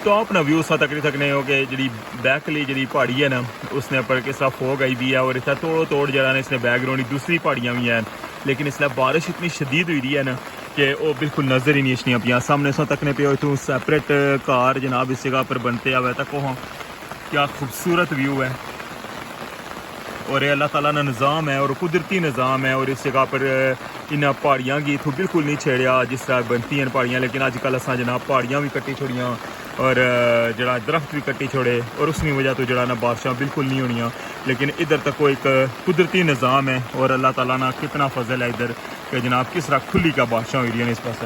Top ना view सा तकरी सकने हो कि जी बैकली जी पहाड़ी है ना उसने पर किस तरह फोग आई दी है और इतना तोड़ो तोड़ जरा इसने बैकग्राउंड दूसरी पहाड़ियाँ भी हैं, लेकिन इसलिए बारिश इतनी शदीद हुई रही है ना कि वो बिल्कुल नज़र ही नहीं आशनियाँ पियाँ। सामने सो तकने पे इतों सैपरेट कार जनाब इस जगह पर बनते हुए तक वहाँ क्या खूबसूरत व्यू है। और अल्लाह ताला ना निज़ाम है और कुदरती निज़ाम है। और इस जगह पर इन पहाड़ियाँ की इतों बिल्कुल नहीं छेड़िया जिस तरह बनती हैं पहाड़ियाँ, लेकिन अजकल असा जनाब पहाड़ियाँ भी कट्टी छोड़ियाँ और जरा दरख्त भी कट्टी छोड़े और उसकी वजह तो जरा ना बारिशां बिल्कुल नहीं होनियाँ। लेकिन इधर तक कोई एक कुदरती निज़ाम है और अल्लाह ताला ना कितना फजल है इधर कि जनाब किस तरह खुली का बारिशां हो रही हैं इस पास।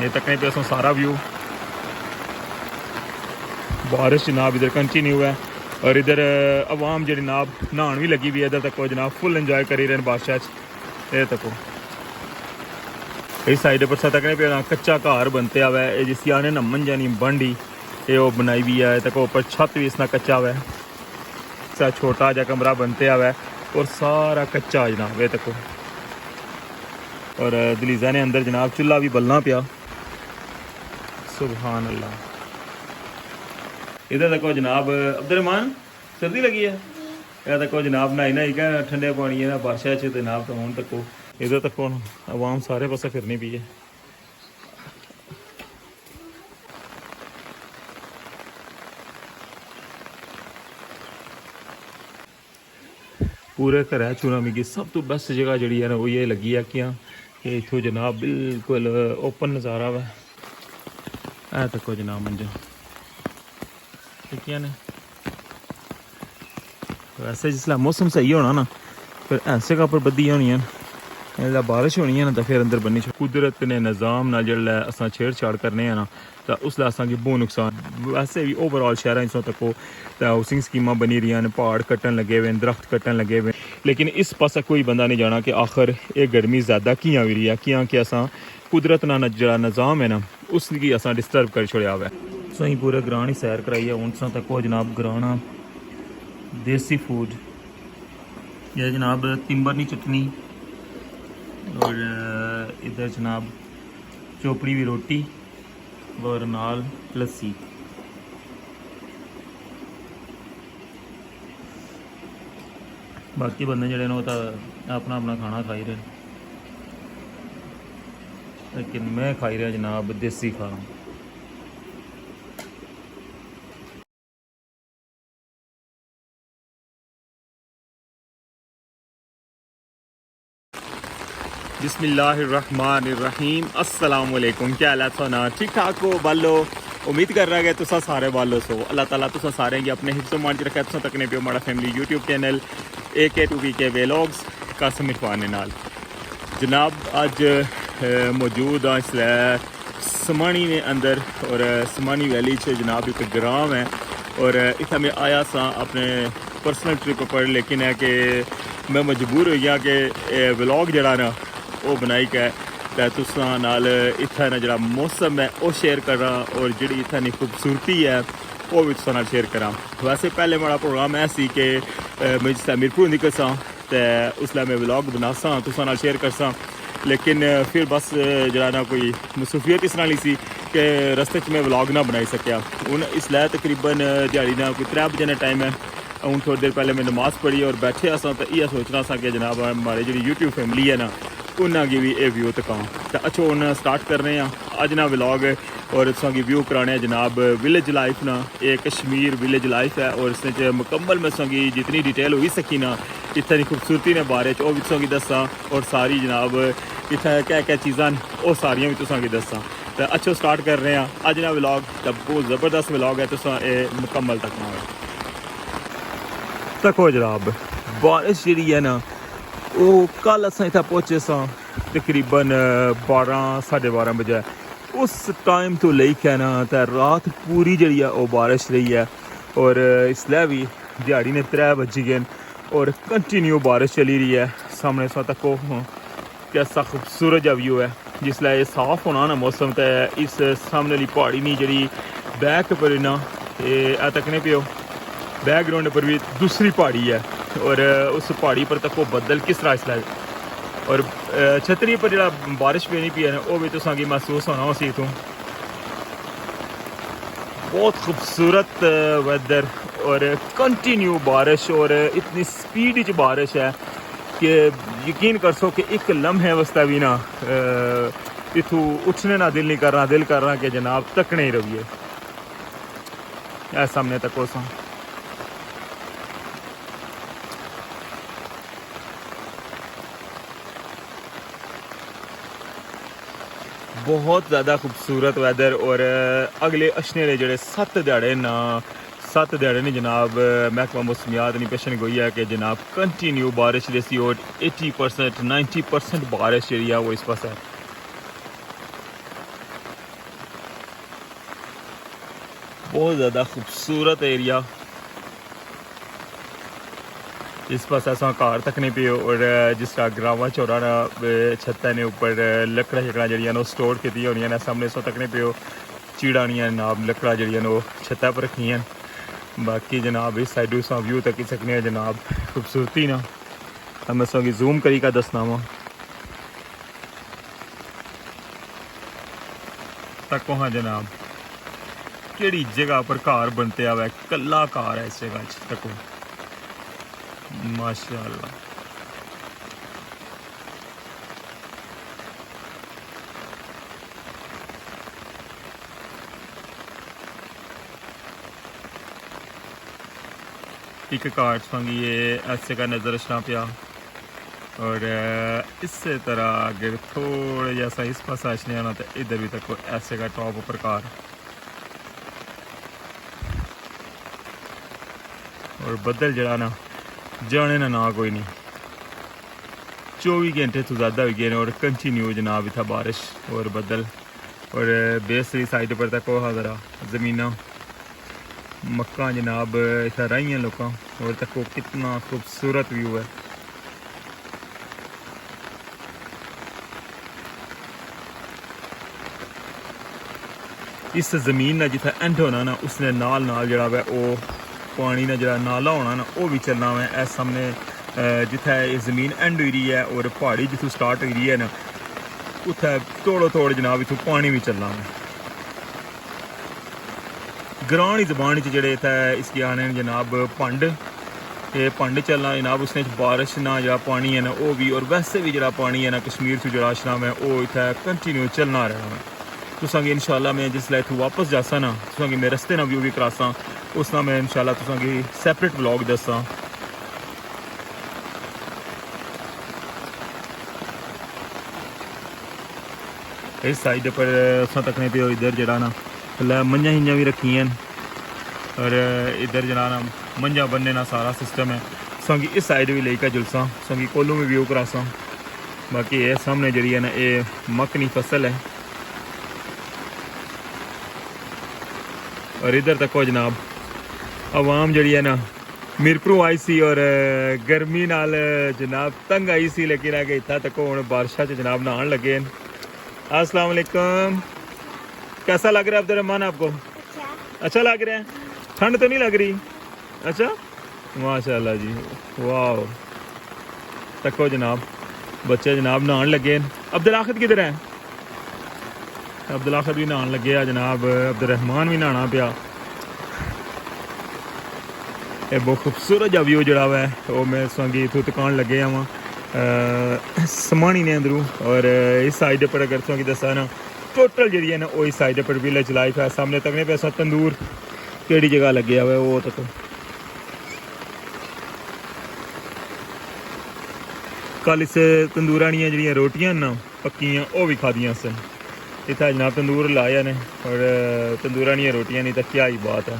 ये तकने पे सारा व्यू बारिश जनाब इधर कंटिन्यू है और इधर अवाम जी जनाब नहान भी लगी हुई है। इधर तक जनाब फुल इंजॉय करी रहे हैं बारिशा। ये तको इस साइड पर तकने पे कच्चा घर बनते हुआ है जिसकी आने नमन जानी बंडी ये वो बनाई हुई है। तक ऊपर छत भी इसना कच्चा हुआ है, सा छोटा जा कमरा बनते हुआ है और सारा कच्चा जनाब। ये तको और दलीजा ने अंदर जनाब चूल्हा भी बलना पिया। सुभान अल्लाह। इधर तक जनाब अब्दुर्रहमान सर्दी लगी है। इधर तक जनाब नहाई नहाई क्या ठंडे पानी है ना बारिशा च जनाब तो हूँ तको इधर तक हूँ आवाम सारे पासे फिरनी पी है। पूरे घर चूना मिगी सब तो बेस्ट जगह जी है ना वो ये लगी है कि इतों जनाब बिल्कुल ओपन नज़ारा वा है। तको जनाब मंजा ठीक है ने वैसे जिसला मौसम सही होना ना फिर ऐसे का पर बदी होनी है बारिश होनी है ना तो फिर अंदर बननी कुदरत ने निज़ाम ना जल्ला असा छेड़छाड़ करने हैं ना तो उसला असा की बहुत नुकसान। वैसे भी ओवरऑल शहर इस तक हाउसिंग स्कीमां बनी रही हैं, पहाड़ कट्टन लगे हुए दरख्त कट्टन लगे हुए, लेकिन इस पास कोई बंदा नहीं जाना कि आखिर ये गर्मी ज़्यादा कियां हुई है कि असा कुदरत ना जरा निज़ाम है ना उसकी असा डिस्टर्ब कर छोड़ा हुआ है। सही पूरे ग्रां ही सैर कराई है उनसा तक जनाब ग्राना देसी फूड यह जनाब तिम्बरनी चटनी और इधर जनाब चोपड़ी भी रोटी और नाल लस्सी। बाकी बंदे जड़े वो तो अपना अपना खाना खाई रहे, लेकिन मैं खाई रहा जनाब देसी खाना। बिस्मिल्लाहिर्रहमानिर्रहीम अस्सलाम वालेकुम। क्या हाल है सोना ठीक ठाक हो बालो? उम्मीद कर रहा है तुसा सारे बालो सो अल्लाह ताला तुसा सारे अपने हिफ्ज़ो मान च रखा। तुसा तकने पे हमारा family YouTube channel AK2PK vlogs Qasim Irfan नाल जनाब अज मौजूद हाँ इसलिए समानी ने अंदर और समानी वैली च जनाब एक ग्राम है और इतना मैं आया सा अपने पर्सनल ट्रिप पर, लेकिन है कि मैं मजबूर हो गया कि व्लॉग जरा ना वो बनाई के तुसा नाल इत्थै ना जरा मौसम है वो शेयर करा और जी इत्थै नी खूबसूरती है वो भी तुसा नाल शेयर करा। वैसे पहले मेरा प्रोग्राम है सी कि मैं जिसलै मीरपुर निकलसा तो उसलै मैं व्लॉग बनासा तुसा नाल शेयर करसा, लेकिन फिर बस जरा ना कोई मसरूफियत इस नाल सी कि रस्ते च मैं व्लॉग ना बनाई सकिया। हूँ इसलै तकरीबन दिहाड़ी ना कोई 3 बजे का टाइम है। हूँ थोड़ी देर पहले मैं नमाज़ पढ़ी और बैठे असा तो यह सोचना सा कि जनाब हमारी जी यूट्यूब फैमिली है ना उन्होंने भी ये व्यू तकां तो अच्छो हूँ स्टार्ट कर रहे हैं अज ना व्लॉग और तुसा की व्यू कराने जनाब विलेज लाइफ ना ये कश्मीर विलेज लाइफ है और इस मुकम्मल मैं तुसा की जितनी डिटेल हो सकी ना इत्थे की खूबसूरती ने बारे वो भी तुसा की दसा और सारी जनाब इत्थे क्या क्या चीज़ां वो सारियां भी तुसा की दसा। तो अच्छो स्टार्ट कर रहे हैं अज ना व्लॉग तो बहुत ज़बरदस्त व्लॉग है तुसा ये मुकम्मल तकना तको जनाब। बारिश जी है ना वो कल अस इतना पहुँचे सा तकरीबन 12-12:30 बजे उस टाइम तो लेके ना तो रात पूरी जी है वो बारिश रही है और इसलिए भी दिहाड़ी ने 3 बज गए और कंटिन्यू बारिश चली रही है। सामने सा तक कैसा खूबसूरत जा व्यू है जिसलै ये साफ होना ना मौसम तो इस सामने वाली पहाड़ी नहीं जी बैक पर ना ये तकने पे बैकग्राउंड पर भी दूसरी पहाड़ी है और उस पहाड़ी पर तक वो बदल किस तरह इसलिए और छतरी पर जो बारिश पेनी पी है ना वो भी तुसा की महसूस होना उसी इतों बहुत खूबसूरत वेदर और कंटिन्यू बारिश और इतनी स्पीड च बारिश है कि यकीन कर सो कि एक लम्हे वास्ते भी ना इथू उठने ना दिल नहीं कर रहा कि जनाब तकने ही रहिए ऐसा सामने तक सा बहुत ज़्यादा खूबसूरत वेदर और अगले अशने जेह्ड़े 7 ध्याड़े ना 7 ध्याड़े ने जनाब महकमा मौसमियात ने पेशन गोई है कि जनाब कंटिन्यू बारिश जैसी और 80% 90% बारिश जी है वो इस पास है। बहुत ज़्यादा खूबसूरत एरिया इस पास असा घर तकने पे और जिस तरह ग्रावा चौरा छत्ता ने उपर लकड़ा शकड़ा जड़ियां स्टोर की होनी ने सामने सो तकने पे चीड़ानियां जनाब लकड़ा जड़ियां छत्ता पर रखी हैं। बाकी जनाब इस साइड उस व्यू तक सकने जनाब खूबसूरती ना मैं सो जूम करी का दसना वा तको हाँ जनाब केड़ी जगह पर घर बनते आवे कला घर है इस जगह तको माशाअल्लाह। एक कार्ड संगी ये ऐसे का नज़र रखना पिया और इस तरह अगर थोड़ा जैसा इस पास आशने आना तो इधर भी तक ऐसे का टॉप ऊपर कार और बदल जड़ा ना जाने ना कोई नहीं 24 घंटे तो ज़्यादा हो गए और कंटिन्यू जनाब इतना बारिश और बदल और बेसरी साइड पर तक वह ज़रा ज़मीना मक्का जनाब इतना रही हैं लोग और तक कितना खूबसूरत व्यू है। इस ज़मीन ना जिथे एंड होना ना उसने नाल नाल जड़ा वै वो पानी ना जरा नाला होना ना वो भी चलना है ऐ सामने जिथे ज़मीन एंड हुई रही है और पहाड़ी जितों स्टार्ट हुई रही है ना उथे थोड़ा थोड़ा जनाब इतों पानी भी चलना है। ग्रांडी जबान जेह्ड़े इत्थै इसकी आने जनाब पंड ये पंड चलना जनाब उसने बारिश ना जरा पानी है ना वो भी और वैसे भी जरा पानी है ना कश्मीर से जरा आश्रम है वो इत्थै कंटिन्यू चलना रहना है। तुसांगी इंशाल्लाह मैं जिसलै इत्थूं वापस जासा ना तुसांगी मैं रस्ते ना व्यू भी करासा उस ना मैं इंशाल्लाह तुसांगी सैपरेट व्लॉग दसा। इस साइड पर असां तकने पे इधर जरा ना मंझा हिंजा भी रखी हैं और इधर जरा ना मंझा बनने ना सारा सिस्टम है। तुसांगी इस साइड भी लेकर जुलसा तुसांगी कोलू में व्यू करासा। बाकी ये सामने जड़ी है ना ये मक्कनी फसल है और इधर तक जनाब आवाम जड़ी है ना मीरपुर आई सी और गर्मी नाल जनाब तंग आई सी लेकिन आगे इतना तक हूँ बारिशा च जनाब नहान लगे। अस्सलाम वालेकुम, कैसा लग रहा है अब्दुर्रहमान आपको? अच्छा लग रहा है, ठंड तो नहीं लग रही? अच्छा माशाल्लाह जी वाह। तको जनाब बच्चे जनाब नहान लगे। अब्दुल किधर है? अब्दुल भी नहान लगे आ जनाब, अब्दुर्रहमान भी नहाना पिया। ये बहुत खूबसूरत जहा व्यू जड़ा है वो मैं संगी इतों तकान लगे वहाँ समानी ने अंदरों और इस साइड पर अगर तुम दसा ना टोटल जी है ना वो इस साइड पर विलेज लाइफ है। सामने तकने पे तंदूर केड़ी जगह लगे हुआ है वो तक कल इस तंदूरानियां जड़ियां रोटियां ना पक्कियां वो भी खादियां सन। इतना जनाब तंदूर लाया ने और तंदूरानियां रोटियां नहीं तो क्या ही बात है।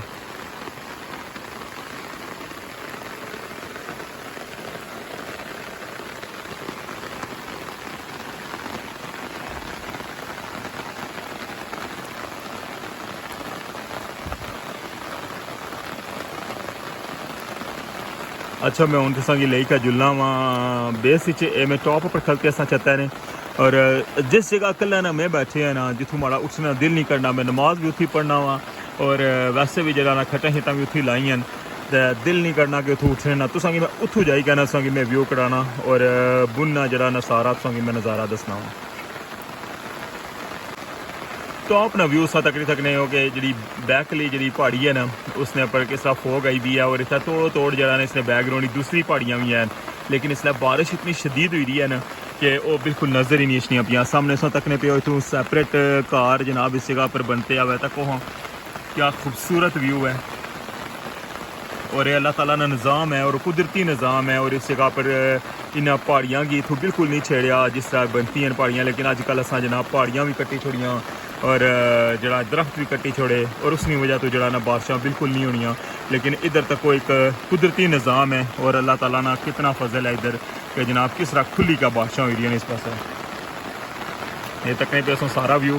अच्छा मैं हूँ तुसा लेकर जुलना वहाँ बेस मैं टॉप पर खल के असा चलता है और जिस जगह कल ना मैं बैठे हैं ना जितों माड़ा उठना दिल नहीं करना मैं नमाज भी उठी पढ़ना वा और वैसे भी जरा ना खटा शिटा भी उठी लाई हैं दिल नहीं करना कि उठूँ उठने ना तुसा मैं उठू जाई कहना तुसा मैं व्यू कराना और बुनना जरा ना सारा तुसा मैं नज़ारा दसना वा। टॉप ना व्यू सा तक सकने हो कि जी बैकली जी पहाड़ी है ना उसने पर किस तरह फोग आई भी है और इतना तोड़ तोड़ जरा ने इसने बैकग्राउंड दूसरी पहाड़ियाँ भी हैं लेकिन इसलिए बारिश इतनी शदीद हुई है ना कि वो बिल्कुल नज़र ही नहीं आशनियाँ पियाँ सामने सो तकने पे इतों सैपरेट कार जनाब इस जगह पर बनते हुए तक वहाँ क्या खूबसूरत व्यू है और ये अल्लाह ताला ना निज़ाम है और कुदरती निज़ाम है और इस जगह पर इन पहाड़ियाँ की इतों बिल्कुल नहीं छेड़िया जिस तरह बनती हैं पहाड़ियाँ लेकिन अजकल असा जनाब पहाड़ियाँ भी कट्टी छोड़ियाँ और जरा दरख्त भी कट्टी छोड़े और उसकी वजह तो जरा ना बारिशां बिल्कुल नहीं होनियाँ लेकिन इधर तक वो एक कुदरती निज़ाम है और अल्लाह ताला ना कितना फजल है इधर कि जनाब किस तरह खुली का बारिशां हो रही हैं इस पास ये तकने पे सारा व्यू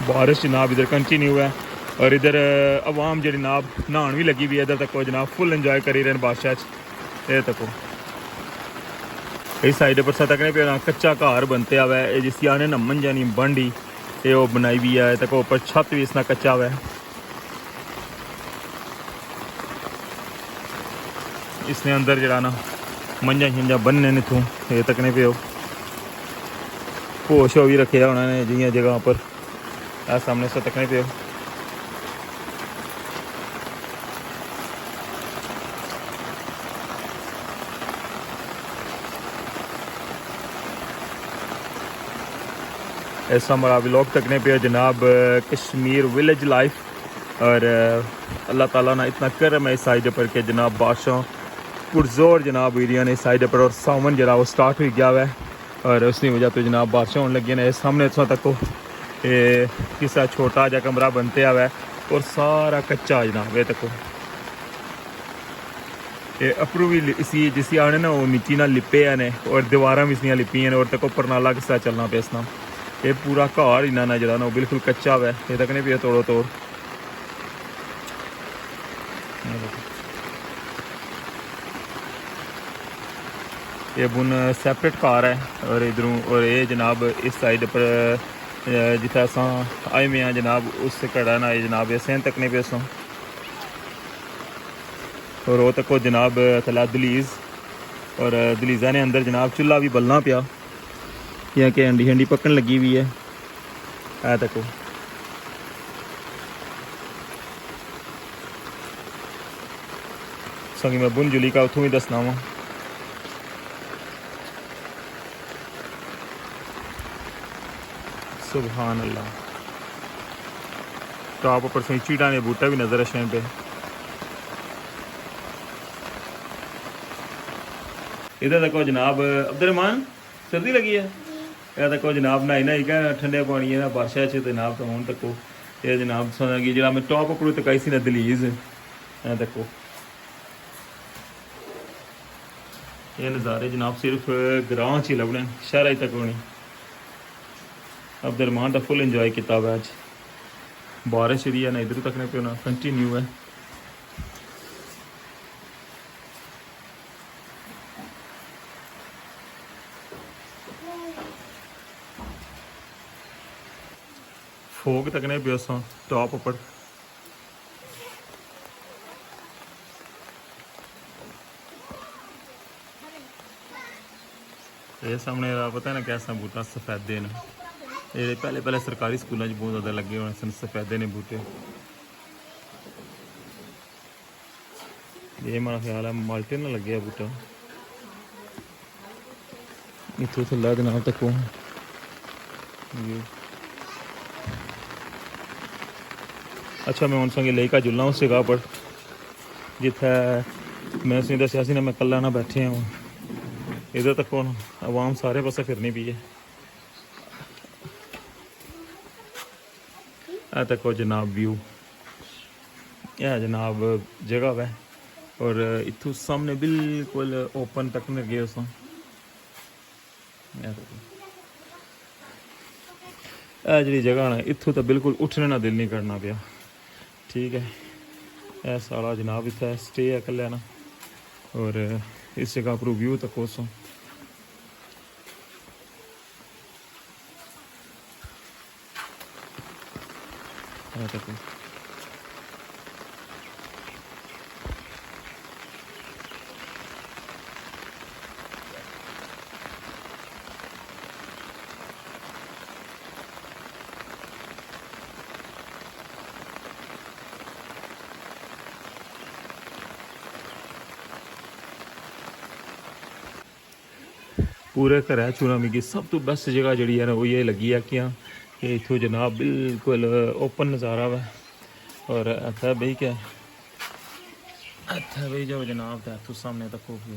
बारिश जनाब इधर कंटिन्यू है और इधर अवाम जी जनाब नहान भी लगी हुई है इधर तक जनाब फुल इंजॉय करी रहे बादशाह ये तको इस साइड पर तकने पे कच्चा घर बनते हुआ है जिसकी आने नमन जानी बंडी ये वो बनाई हुई है तक ऊपर छत भी इसना कच्चा हुआ है इसने अंदर जरा ना मंजा शंजा बनने इतों ये तकने पे होश हो भी रखे उन्होंने जिया जगह पर सामने से तकने पे ऐसा हमारा व्लॉग तकने पे जनाब कश्मीर विलेज लाइफ और अल्लाह ताला ना इतना करम है इस साइड पर कि जनाब बादशाह पुरजोर जनाब एरिया ने इस साइड पर और सावन जरा वो स्टार्ट हो गया हुआ है और उसकी वजह तो जनाब बादशाह होने लगे ने सामने इतना तक किसा छोटा जा कमरा बनते हुआ है और सारा कच्चा जनाब ये तक ये अप्रू भी इसी जिसकी आने ना वो मिट्टी ना लिपे ने और दीवारा भी इसलिए लिपी हैं और तक परनाला किसा चलना पे इसना ये पूरा घर इन्ना ना जरा ना बिल्कुल कच्चा हुआ है ये तक नहीं भी तोड़ो तोड़ ये बुन सैपरेट कार है और इधरों और ये जनाब इस साइड पर जिथे अस आए हुए हैं जनाब उस घड़ा ना जनाब ये सेन तकने पे असों और वो तको जनाब थला दलीज और दलीजा ने अंदर जनाब चूल्हा भी बलना पिया या कि हंडी हंडी पकन लगी हुई है तको संगी मैं बुन जुली का उतों ही दसना वा सुभान अल्लाह टॉप पर सही चीटा ने बूटा भी नजर है पे इधर तको जनाब अब्दुलरहमान सर्दी लगी है यह तको जनाब नहाई नहाई क्या ठंडे पानी है बादशाह च जनाब तो हूँ तको ये जनाब सुना जरा मैं टॉप उपर तकाई सी ना दलीज तको ये नज़ारे जनाब सिर्फ ग्रां च ही लभने शहर तक होनी अब्दुलरहमान का फुल इंजॉय किया हुआ अज बारिश जी है ना इधर तक पे होना कंटिन्यू है फोग तकने पे टॉप पर ये सामने पता है ना कैसा बूटा सफेदे ने ये पहले सरकारी स्कूलों बहुत ज़्यादा लगे हुए सन सफेदे ने बूटे ये मेरा ख्याल है माल्टे ना लगे बूटा इतों थला जनाब तक अच्छा मैं उनसे लेकर जुलना उस जगह पर जिथे मैं उसने दसिया ना मैं कला ना बैठे हूँ इधर तक हूँ आवाम सारे पासे फिरनी पी है तक जनाब व्यू यह जनाब जगह है और इतों सामने बिल्कुल ओपन तक में गए उस जी जगह ना इतों तो बिल्कुल उठने ना दिल नहीं करना पाया ठीक है यह सारा जनाब इतना स्टे है कल ना और इस जगह पर व्यू तक उसों तक पूरे घरै चूना मिगी सब तो बेस्ट जगह जी है ना वो ये लगी है कि इत्थों जनाब बिल्कुल ओपन नज़ारा वा और इत्थै बेही के इत्थै बेही जाओ जनाब ते इत्थों सामने तको व्यू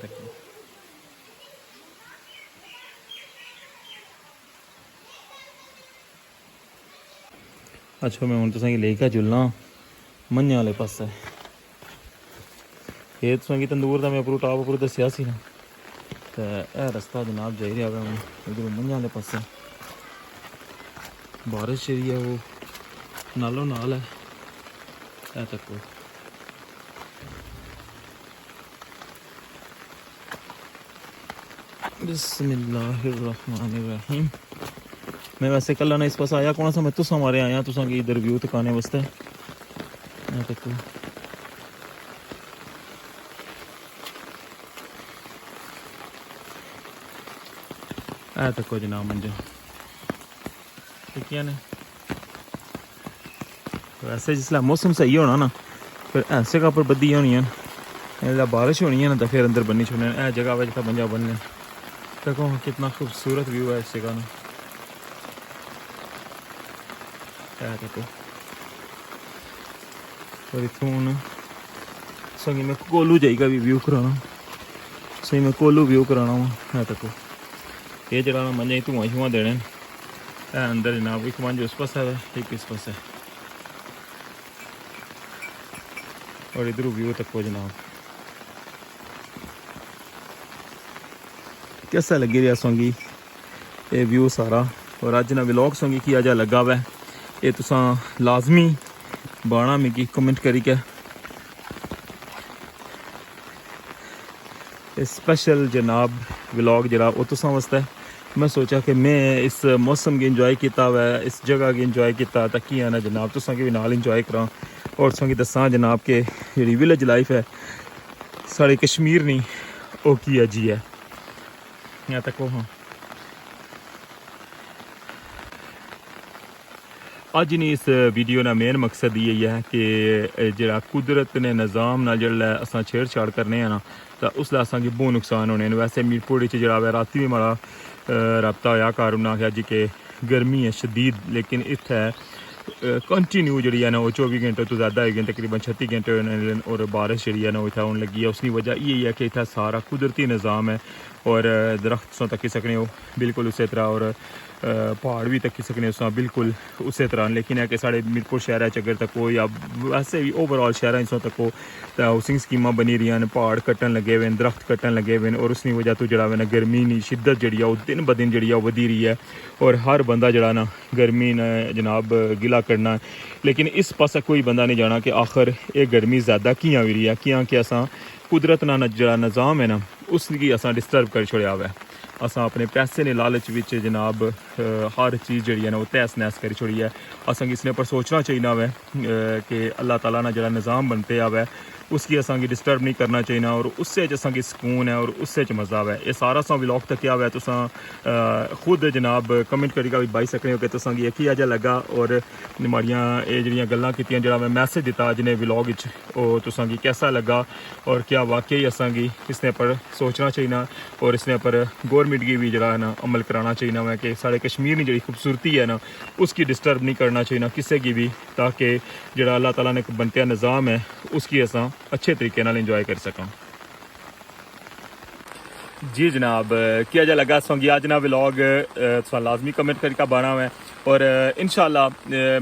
तको अच्छा मैं हूँ तुसेंगी लेके चलना मंझां आह्ले पास्से ये तुसेंगी तंदूर का मैं उप्परों टॉप उप्पर दस्सेआ सी ना ते एह् रस्ता जनाब जाई रहा है इधर मंझां आह्ले पास्से बारिश जी है वो नालों नाल है ए तको बिस्मिल्लाहिर्रहमानिर्रहीम मैं वैसे कल ना इस पास आया कौन सा मैं तुसा मारे आया तुसा की इधर व्यू तकाने वास्ते तको ए तको जनाब मंजे ठीक है ने वैसे जिसला मौसम सही होना ना फिर ऐसे जगह पर बदी होनी है बारिश होनी है ना तो फिर अंदर बनी छोड़ने ए जगह पे जितना बंजा बनने देखो कितना खूबसूरत व्यू है इस जगह ना देखो और इतों संगी मैं कोलू जाएगा भी व्यू कराना सही मैं कोलू व्यू कराना वा है तको ये जरा ना मंजे धुआं शुआं देने अंदर जनाब एक मंज उस पास है एक इस पास है और इधर व्यू तको जनाब कैसा लगी रहा सोंगी ये व्यू सारा और अज ना व्लॉग सोंगी किया जा लगा वै ये तुसा लाजमी बाना मिगी कमेंट करी के स्पेशल जनाब व्लॉग जरा वो तुसा वास्ते मैं सोचा कि मैं इस मौसम की इंजॉय किया वै इस जगह की इंजॉय किया ताकि आना जनाब तुसा के भी नाल इंजॉय करा और तुसा दसा जनाब के जी विलेज लाइफ है साढ़े कश्मीर नहीं वो की जी है यहाँ तक वो हाँ अज नहीं इस वीडियो का मेन मकसद यही है कि जरा कुदरत ने निज़ाम नाल जड़ा असां छेड़छाड़ करने ना तो उसलै असांखे बहुत नुकसान होने वैसे मीरपुर जरा राती भी माड़ा रबता होया घर उन्हें आख्या जी कि गर्मी है शदीद लेकिन इत्थै कंटिन्यू जी है ना वो 24 घंटे तो ज़्यादा हो गए तकरीबन 36 घंटे और बारिश जी है ना वो इतना होने लगी है उसकी वजह यही है कि इतना सारा कुदरती निज़ाम है और दरख्त सो तकी सकने हो बिल्कुल उस तरह और पहाड़ भी तकी सकने उस बिल्कुल उस तरह लेकिन है कि साढ़े मीरपुर शहर अगर तको या वैसे भी ओवरऑल शहर सो तको तो हाउसिंग स्कीम बनी रही हैं पहाड़ कट्टन लगे हुए दरख्त कट्टन लगे हुए और उसकी वजह तो जरा ना गर्मी नहीं शिद्दत जी वो दिन ब दिन जी वधी रही है और हर बंदा जरा ना गर्मी ने जनाब गिला करना लेकिन इस पास कोई बंदा नहीं जाना कि आखिर ये गर्मी ज़्यादा कियां हुई है कियां कि असा कुदरत ना जरा निज़ाम है ना उसकी असा डिस्टर्ब कर छोड़िया हुआ है असा अपने पैसे ने लालच विच जनाब हर चीज़ जी है ना वो तहस नहस कर छोड़ी है असा इसने पर सोचना चाहिए वै कि अल्लाह ताला ना जरा निज़ाम बनते आवे उसकी असा डिस्टर्ब नहीं करना चाहिए और उससे असा सुकून है और उससे मज़ा है ये सारा सा व्लॉग तक क्या हुआ तुसा खुद जनाब कमेंट करेगा भी बाई सकने हो कि तुसा की अजा लगा और माड़ियाँ ये जड़ियाँ गल्लां कीतियां जरा मैं मैसेज दिता अज ने व्लॉग तुसा कैसा लगा और क्या वाकई असा इसने पर सोचना चाहिए और इसने पर गौरमेंट की भी जरा ना अमल कराना चाहिए वै कि साढ़े कश्मीर की जी खूबसूरती है ना उसकी डिस्टर्ब नहीं करना चाहिए किसी की भी ताकि जरा अल्लाह ताला ने बनतिया निज़ाम है उसकी असा अच्छे तरीके नाल इंजॉय कर सकां जी जनाब क्या जा लगा सोंगी आज ना व्लॉग लाजमी कमेंट करके बाना है और इंशाल्लाह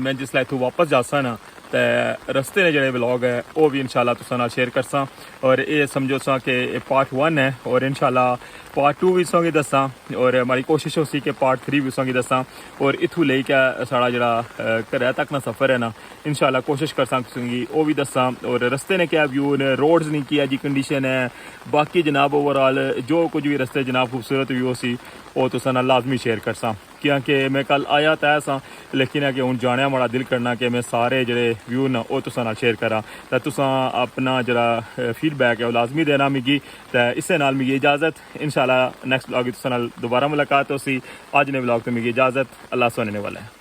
मैं जिसलै इत्थों वापस जासा ना तो रस्ते ने जो व्लॉग है वो भी इंशाल्लाह तुसां नाल शेयर करसा और ये समझो सा कि पार्ट 1 है और इंशाल्लाह पार्ट 2 भी तुसां दसा और हमारी कोशिश हो सी कि पार्ट 3 भी तुसां दसा और इत्थों लेकर साढ़ा जरा घरै तक ना सफ़र है ना इंशाल्लाह कोशिश करसा वो भी दसा और रस्ते ने क्या व्यू ने रोड्स नहीं किया जी कंडीशन है बाकी जनाब ओवरऑल जो कुछ भी रस्ते जनाब खूबसूरत व्यू सी वो तुसां नाल लाजमी शेयर करसा क्योंकि मैं कल आया तो ऐसा लेकिन है कि हूँ जाने बड़ा दिल करना कि मैं सारे जो व्यू ना वो तुसां नाल शेयर करा तो तुसां अपना जरा फीडबैक है वो लाजमी देना मिगी तो इस नाल मिगी इजाज़त इंशाल्लाह नेक्स्ट व्लॉग तुसां नाल दोबारा मुलाकात होसी अज ने व्लॉग तो मिगी इजाज़त अल्लाह सुनने वाला है।